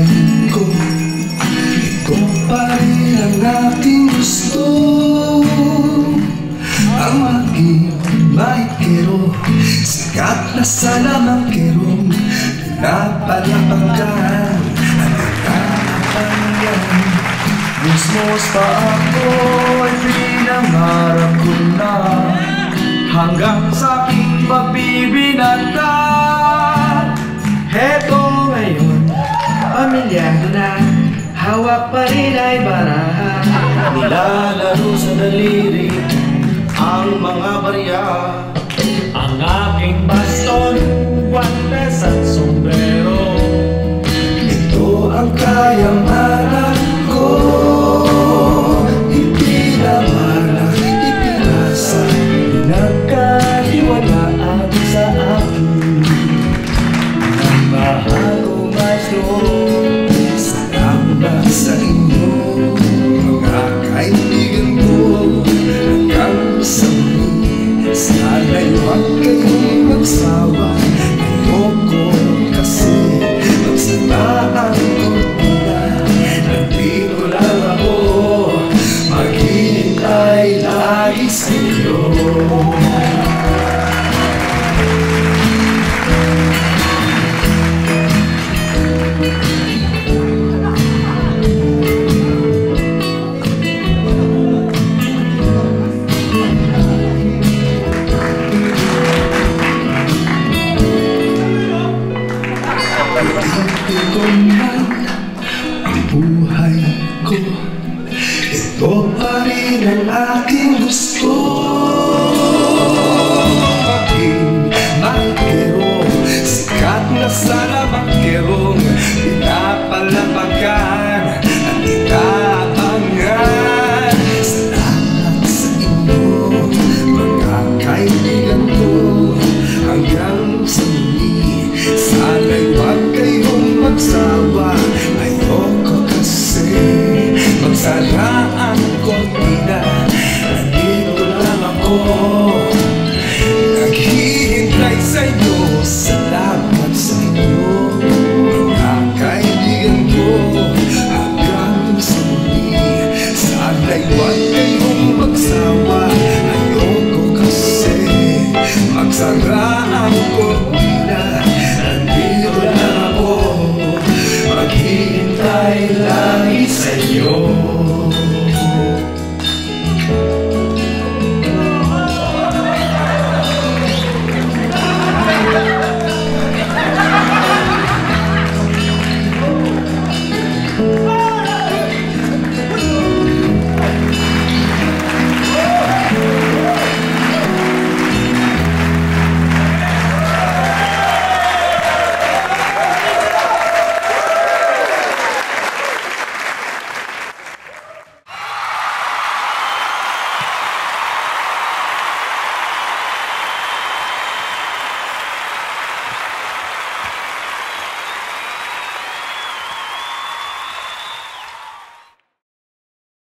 buhay ko, ito pa rin ang aking gusto. Ang maging maikero, sikat na sa lamangkerong pinapalapakan at nagkakapanyan. Mismos pa ako ay pinangarap ko na, hanggang sa aking mabibinata. Heto ngayon, pamilyado na, hawak pa rin ay baraha. Nilalaro sa daliri ang mga barya. Ang aking baston, guantes at sombrero, ito ang kayamanan ko. Hindi naman ipinasa, nagkaliwalaan sa akin. Ang mahal ko maestro, salamat sa inyo mga kaibigan ko. Hanggang sa muli, sana'y huwag kayong magsawa. Ayoko kasi magsama ang kortina. Nandito lang ako, maghihintay lagi sa'yo. Ito man ang buhay ko, ito pa rin ang aking gusto. Maging maikero, sikat na sa lamangkerong pinapalapakan at itaangan. Salamat sa inyo mga kaibigan ko. Hanggang sa muli, sana'y huwag kayong magsawa. Ayoko kasi magsara ang kortina. Nandito lang ako, naghihintay sa'yo. Salamat sa inyo mga kaibigan ko. Hanggang sa muli, sana'y huwag kayong magsawa. Ayoko kasi magsara ang kortina. Nandito lang ako, maghihintay lang.